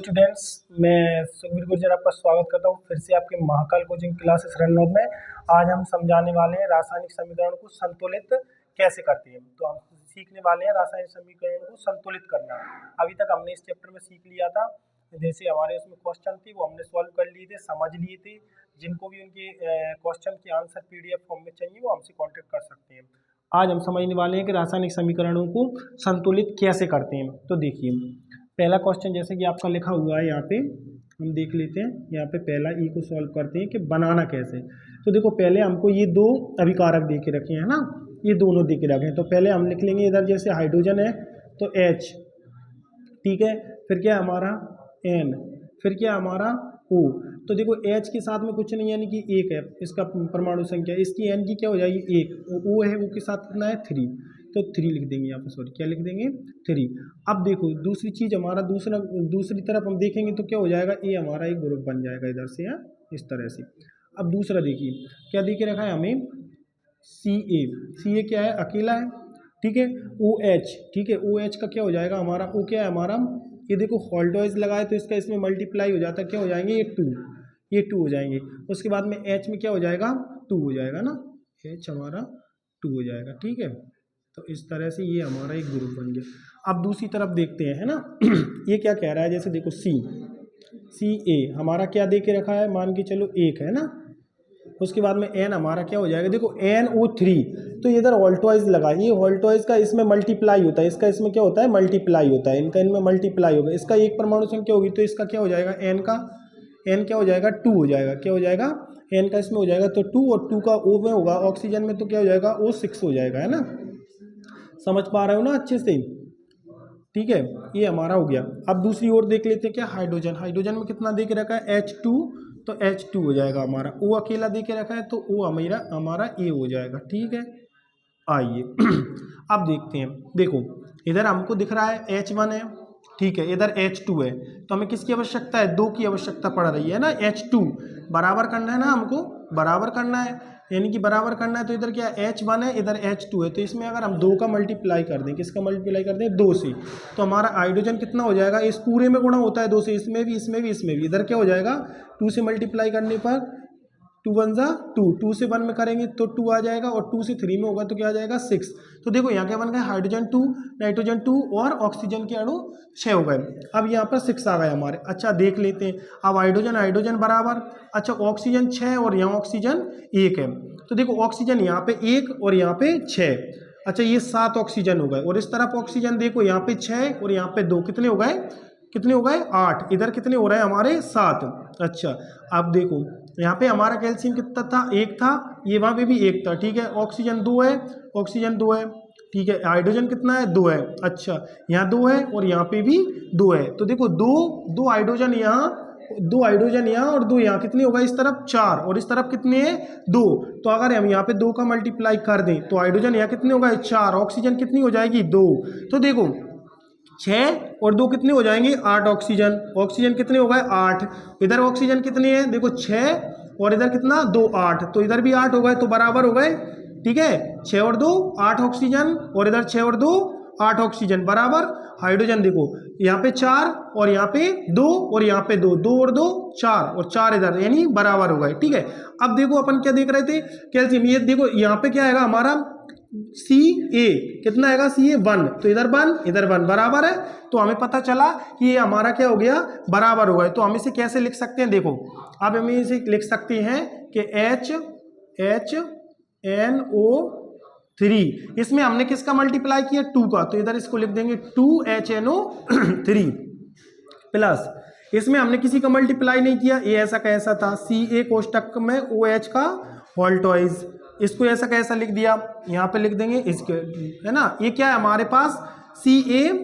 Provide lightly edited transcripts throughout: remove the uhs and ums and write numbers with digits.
Students, मैं सुखबीर गुर्जर आपका स्वागत करता हूं फिर से आपके महाकाल कोचिंग क्लासेस रनौद में। आज हम समझाने वाले हैं रासायनिक समीकरण को संतुलित कैसे करते हैं। तो हम सीखने वाले हैं रासायनिक समीकरण को संतुलित करना। अभी तक हमने इस चैप्टर में सीख लिया था, जैसे हमारे उसमें क्वेश्चन थे वो हमने सॉल्व कर लिए थे, समझ लिए थे। जिनको भी उनके क्वेश्चन के आंसर PDF फॉर्म में चाहिए वो हमसे कॉन्टेक्ट कर सकते हैं। आज हम समझने वाले हैं कि रासायनिक समीकरणों को संतुलित कैसे करते हैं। तो देखिए, पहला क्वेश्चन जैसे कि आपका लिखा हुआ है यहाँ पे, हम देख लेते हैं। यहाँ पे पहला ई को सॉल्व करते हैं कि बनाना कैसे। तो देखो, पहले हमको ये दो अभिकारक दे के रखे हैं ना, ये दोनों दे के रखे हैं। तो पहले हम लिख लेंगे इधर, जैसे हाइड्रोजन है तो H, ठीक है। फिर क्या है हमारा N, फिर क्या है हमारा O। तो देखो H के साथ में कुछ नहीं, यानी कि एक है इसका परमाणु संख्या, इसकी N की क्या हो जाएगी 1, O है, O के साथ कितना है 3, तो 3 लिख देंगे यहाँ पे, सॉरी क्या लिख देंगे 3। अब देखो दूसरी चीज हमारा दूसरी तरफ हम देखेंगे तो क्या हो जाएगा, ये हमारा एक ग्रुप बन जाएगा इधर से, है इस तरह से। अब दूसरा देखिए क्या दे के रखा है हमें, Ca क्या है, अकेला है, ठीक है। OH, ठीक है, OH का क्या हो जाएगा हमारा, O क्या है हमारा, ये देखो हॉल्टवाइज लगाए तो इसका इसमें मल्टीप्लाई हो जाता है, क्या हो जाएंगे ये 2 हो जाएंगे। उसके बाद में H में क्या हो जाएगा 2 हो जाएगा ना, H हमारा 2 हो जाएगा, ठीक है। तो इस तरह से ये हमारा एक ग्रुप बन गया। अब दूसरी तरफ देखते हैं, है ना। ये क्या कह रहा है, जैसे देखो Ca हमारा क्या दे के रखा है, मान के चलो 1 है ना। उसके बाद में N हमारा क्या हो जाएगा, देखो NO3, तो इधर ऑल्टवाइज लगा, ये ऑल्टवाइज का इसमें मल्टीप्लाई होता है, इसका इसमें क्या होता है मल्टीप्लाई होता है, इनका इनमें मल्टीप्लाई होगा। इसका एक परमाणु संख्या होगी तो इसका क्या हो जाएगा, N क्या हो जाएगा 2 हो जाएगा, क्या हो जाएगा N का इसमें हो जाएगा तो 2, और 2 का O में होगा ऑक्सीजन में, तो क्या हो जाएगा O6 हो जाएगा, है ना। समझ पा रहे हो ना अच्छे से, ठीक है। ये हमारा हो गया। अब दूसरी ओर देख लेते हैं क्या, हाइड्रोजन में कितना दे के रखा है H2, तो H2 हो जाएगा हमारा। O अकेला दे के रखा है तो O हमारा A हो जाएगा, ठीक है। आइए अब देखते हैं, देखो इधर हमको दिख रहा है H1 है, ठीक है, इधर H2 है, तो हमें किसकी आवश्यकता है, 2 की आवश्यकता पड़ रही है ना। H2 बराबर करना है ना, हमको बराबर करना है, यानी कि बराबर करना है। तो इधर क्या H1 है, इधर H2 है, तो इसमें अगर हम 2 का मल्टीप्लाई कर दें, किसका मल्टीप्लाई कर दें 2 से, तो हमारा हाइड्रोजन कितना हो जाएगा, इस पूरे में गुणा होता है 2 से, इसमें भी इसमें भी इसमें भी। इधर क्या हो जाएगा 2 से मल्टीप्लाई करने पर 2 1 जा 2, 2 से 1 में करेंगे तो 2 आ जाएगा, और 2 से 3 में होगा तो क्या आ जाएगा 6। तो देखो यहाँ क्या बन गया, हाइड्रोजन 2, नाइट्रोजन 2 और ऑक्सीजन के अणु 6 हो गए। अब यहाँ पर 6 आ गए हमारे। अच्छा देख लेते हैं, अब हाइड्रोजन बराबर, अच्छा ऑक्सीजन 6 और यहाँ ऑक्सीजन 1 है, तो देखो ऑक्सीजन यहाँ पे 1 और यहाँ पे 6, अच्छा ये 7 ऑक्सीजन हो गए। और इस तरफ ऑक्सीजन देखो यहाँ पे 6 और यहाँ पे 2, कितने हो गए 8, इधर कितने हो रहे हैं हमारे 7। अच्छा अब देखो यहाँ पे हमारा कैल्शियम कितना था, 1 था, ये वहाँ पे भी 1 था, ठीक है। ऑक्सीजन 2 है, ठीक है। हाइड्रोजन कितना है 2 है, अच्छा यहाँ 2 है और यहाँ पे भी 2 है। तो देखो दो हाइड्रोजन यहाँ और 2 यहाँ, कितने होगा इस तरफ 4 और इस तरफ कितने हैं 2। तो अगर हम यहाँ पे 2 का मल्टीप्लाई कर दें तो हाइड्रोजन यहाँ कितने होगा 4, ऑक्सीजन कितनी हो जाएगी 2। तो देखो 6 और 2 कितने हो जाएंगे 8 ऑक्सीजन कितने हो गए 8। इधर ऑक्सीजन कितने हैं देखो 6 और इधर कितना 2 8, तो इधर भी 8 हो गए, तो बराबर हो गए, ठीक है। 6 और 2 8 ऑक्सीजन, और इधर 6 और 2 8 ऑक्सीजन बराबर हाइड्रोजन। देखो यहाँ पे 4 और यहाँ पे 2 और यहाँ पे 2, 2 और 2 4 और 4 इधर, यानी बराबर हो गए, ठीक है। अब देखो अपन क्या देख रहे थे, कैल्शियम, ये देखो यहाँ पे क्या आएगा हमारा Ca, कितना आएगा Ca 1, तो इधर 1 बराबर है। तो हमें पता चला कि ये हमारा क्या हो गया बराबर हो गया। तो हम इसे कैसे लिख सकते हैं, देखो अब हम इसे लिख सकते हैं कि HNO3, इसमें हमने किसका मल्टीप्लाई किया 2 का, तो इधर इसको लिख देंगे 2HNO3 प्लस, इसमें हमने किसी का मल्टीप्लाई नहीं किया, ये ऐसा कैसा था Ca कोष्टक में OH का वोल्टॉइज, इसको ऐसा कैसा लिख दिया, यहाँ पे लिख देंगे इसके, है ना। ये क्या है हमारे पास Ca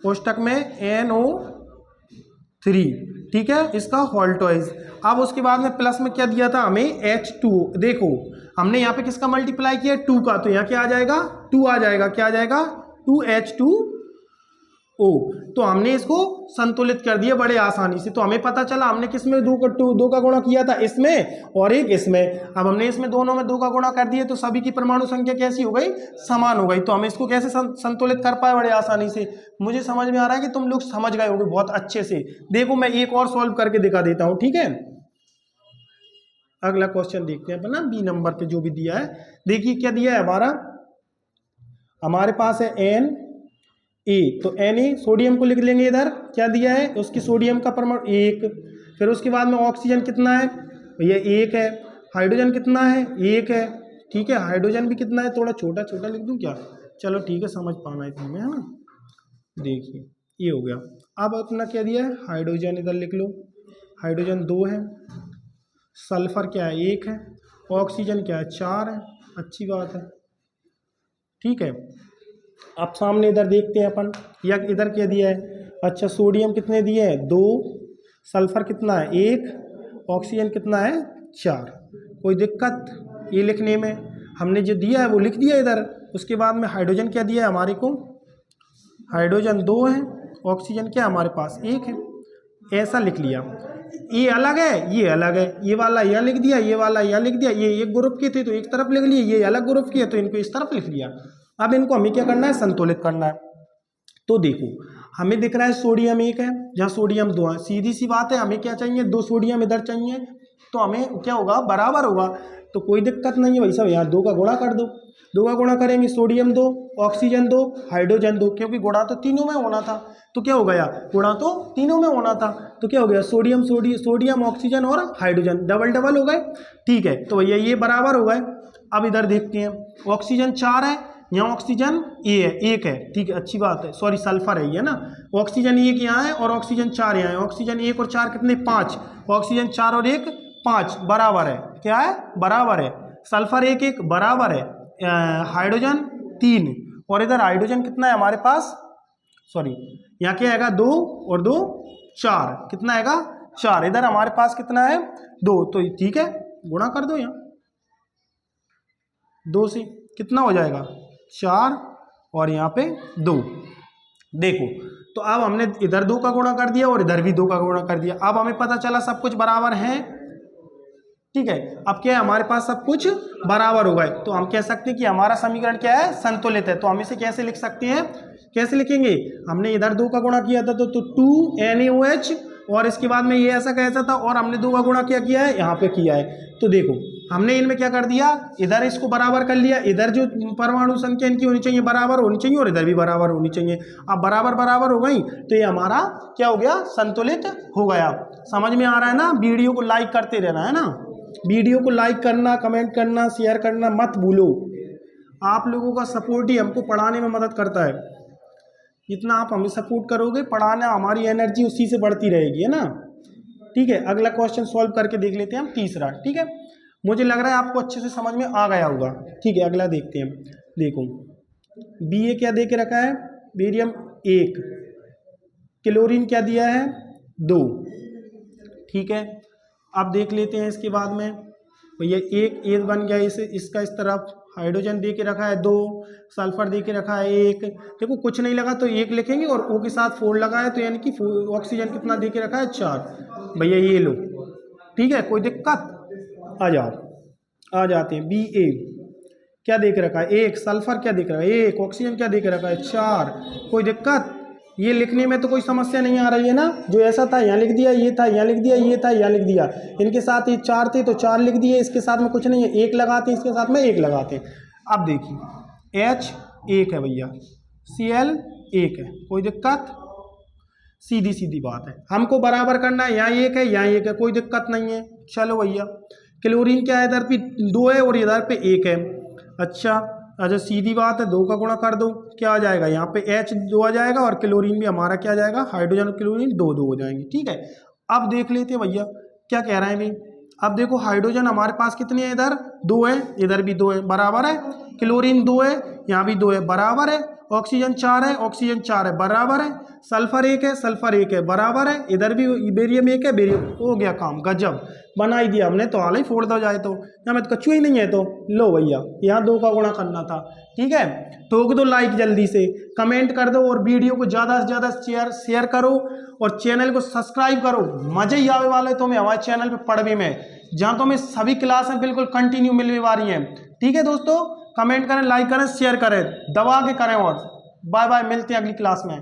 कोष्टक में NO3, ठीक है, इसका वोल्टॉइज। अब उसके बाद में प्लस में क्या दिया था हमें H2, देखो हमने यहाँ पे किसका मल्टीप्लाई किया 2 का, तो यहाँ क्या आ जाएगा 2 आ जाएगा, क्या आ जाएगा 2H2 O। तो हमने इसको संतुलित कर दिया बड़े आसानी से। तो हमें पता चला हमने किसमें दो का गुणा किया था, इसमें और एक इसमें। अब हमने इसमें दोनों में 2 का गुणा कर दिया तो सभी की परमाणु संख्या कैसी हो गई, समान हो गई। तो हम इसको कैसे संतुलित कर पाए बड़े आसानी से। मुझे समझ में आ रहा है कि तुम लोग समझ गए होंगे बहुत अच्छे से। देखो मैं एक और सॉल्व करके दिखा देता हूं, ठीक है। अगला क्वेश्चन देखते हैं अपना बी नंबर पे जो भी दिया है। देखिए क्या दिया है हमारे पास है एन ए। तो एन ए सोडियम को लिख लेंगे इधर, क्या दिया है उसकी सोडियम का परमाणु 1। फिर उसके बाद में ऑक्सीजन कितना है भैया 1 है। हाइड्रोजन कितना है 1 है, ठीक है। हाइड्रोजन भी कितना है, थोड़ा छोटा छोटा लिख दूं क्या, चलो ठीक है समझ पाना इतने में, है ना। देखिए ये हो गया। अब अपना क्या दिया है, हाइड्रोजन इधर लिख लो, हाइड्रोजन 2 है। सल्फर क्या है 1 है। ऑक्सीजन क्या है 4 है, अच्छी बात है, ठीक है। अब सामने इधर देखते हैं अपन, या इधर क्या दिया है, अच्छा सोडियम कितने दिए हैं 2, सल्फर कितना है 1, ऑक्सीजन कितना है 4। कोई दिक्कत ये लिखने में, हमने जो दिया है वो लिख दिया इधर। उसके बाद में हाइड्रोजन क्या दिया है हमारे को, हाइड्रोजन 2 है, ऑक्सीजन क्या हमारे पास 1 है, ऐसा लिख लिया। ये अलग है ये अलग है, ये वाला यह लिख दिया, ये वाला यह लिख दिया। ये एक ग्रुप के थे तो एक तरफ लिख लिए, ये अलग ग्रुप के तो इनको इस तरफ लिख लिया। अब इनको हमें क्या करना है, संतुलित करना है। तो देखो हमें दिख रहा है सोडियम 1 है, जहाँ सोडियम 2 है। सीधी सी बात है, हमें क्या चाहिए 2 सोडियम इधर चाहिए, तो हमें क्या होगा बराबर होगा। तो कोई दिक्कत नहीं है भाई साहब, यहाँ 2 का गुणा कर दो। 2 का गुणा करेंगे, सोडियम 2, ऑक्सीजन 2, हाइड्रोजन 2, क्योंकि गुणा तो तीनों में होना था। तो क्या हो गया, गुणा तो तीनों में होना था। तो क्या हो गया, सोडियम सोडियम ऑक्सीजन और हाइड्रोजन डबल डबल हो गए, ठीक है। तो भैया ये बराबर हो गए। अब इधर देखते हैं, ऑक्सीजन 4 है, यहाँ ऑक्सीजन एक है, ठीक है अच्छी बात है, सॉरी सल्फर है ये ना। ऑक्सीजन 1 यहाँ है और ऑक्सीजन 4 यहाँ है। ऑक्सीजन 1 और 4 कितने 5, ऑक्सीजन 4 और 1 5 बराबर है, क्या है बराबर है। सल्फर 1 1 बराबर है, हाइड्रोजन 3, और इधर हाइड्रोजन कितना है हमारे पास, सॉरी यहाँ क्या आएगा 2 और 2 4, कितना आएगा 4। इधर हमारे पास कितना है 2, तो ठीक है गुणा कर दो, यहाँ 2 से कितना हो जाएगा 4 और यहाँ पे 2। देखो तो अब हमने इधर 2 का गुणा कर दिया और इधर भी 2 का गुणा कर दिया। अब हमें पता चला सब कुछ बराबर है, ठीक है। अब क्या है हमारे पास सब कुछ बराबर हो गए, तो हम कह सकते हैं कि हमारा समीकरण क्या है, संतुलित है। तो हम इसे कैसे लिख सकते हैं, कैसे लिखेंगे, हमने इधर 2 का गुणा किया था तो 2NaOH, और इसके बाद में ये ऐसा कैसा था, और हमने 2 का गुणा क्या किया है यहाँ पे किया है। तो देखो हमने इनमें क्या कर दिया, इधर इसको बराबर कर लिया, इधर जो परमाणु संख्या इनकी होनी चाहिए बराबर होनी चाहिए और इधर भी बराबर होनी चाहिए। अब बराबर बराबर हो गई तो ये हमारा क्या हो गया, संतुलित हो गया। समझ में आ रहा है ना। वीडियो को लाइक करते रहना है ना, वीडियो को लाइक करना, कमेंट करना, शेयर करना मत भूलो। आप लोगों का सपोर्ट ही हमको पढ़ाने में मदद करता है। जितना आप हमें सपोर्ट करोगे, पढ़ाना हमारी एनर्जी उसी से बढ़ती रहेगी, है ना। ठीक है, अगला क्वेश्चन सॉल्व करके देख लेते हैं हम, तीसरा। ठीक है, मुझे लग रहा है आपको अच्छे से समझ में आ गया होगा। ठीक है, अगला देखते हैं। देखो Ba क्या दे के रखा है, बेरियम 1, क्लोरीन क्या दिया है 2। ठीक है, अब देख लेते हैं इसके बाद में भैया एक बन गया, इसका इस तरफ हाइड्रोजन दे के रखा है 2, सल्फर दे के रखा है 1। देखो कुछ नहीं लगा तो 1 लिखेंगे और O के साथ 4 लगाए तो यानी कि ऑक्सीजन कितना दे के रखा है 4। भैया ये लो, ठीक है, कोई दिक्कत, आ जाओ, आ जाते हैं। Ba क्या दे के रखा है 1, सल्फर क्या दे के रखा है 1, ऑक्सीजन क्या दे के रखा है 4। कोई दिक्कत, ये लिखने में तो कोई समस्या नहीं आ रही है ना। जो ऐसा था यहाँ लिख दिया, ये था यहाँ लिख दिया, ये था यहाँ लिख दिया। इनके साथ ये 4 थे तो 4 लिख दिए, इसके साथ में कुछ नहीं है, 1 लगाते हैं, इसके साथ में 1 लगाते हैं। अब देखिए H 1 है भैया, Cl 1 है, कोई दिक्कत, सीधी सीधी बात है। हमको बराबर करना है, यहाँ 1 है यहाँ 1 है, कोई दिक्कत नहीं है। चलो भैया, क्लोरीन क्या है, इधर पे 2 है और इधर पे 1 है। अच्छा, सीधी बात है, 2 का गुणा कर दो, क्या आ जाएगा यहाँ पे H 2 आ जाएगा और क्लोरीन भी हमारा क्या आ जाएगा, हाइड्रोजन और क्लोरीन 2 2 हो जाएंगे। ठीक है, अब देख लेते हैं भैया क्या कह रहे हैं भाई। अब देखो हाइड्रोजन हमारे पास कितने हैं, इधर 2 है, इधर भी 2 है, बराबर है। क्लोरीन 2 है, यहाँ भी 2 है, बराबर है। ऑक्सीजन 4 है, ऑक्सीजन 4 है, बराबर है। सल्फर 1 है, सल्फर 1 है, बराबर है। इधर भी बेरियम 1 है, बेरियम, हो गया काम, गजब बना ही दिया हमने। तो हाल ही फोड़ दो जाए तो, यहाँ में तो कछुआ ही नहीं है। तो लो भैया, यहाँ 2 का गुणा करना था। ठीक है, ठोक दो लाइक, जल्दी से कमेंट कर दो, और वीडियो को ज़्यादा से ज़्यादा शेयर करो, और चैनल को सब्सक्राइब करो। मजे ही आने वाले तुम्हें हमारे चैनल पे पढ़वे में, जहाँ तुम्हें सभी क्लासें बिल्कुल कंटिन्यू मिलने वाली हैं। ठीक है दोस्तों, कमेंट करें, लाइक करें, शेयर करें, दबा के करें। और बाय बाय, मिलते हैं अगली क्लास में।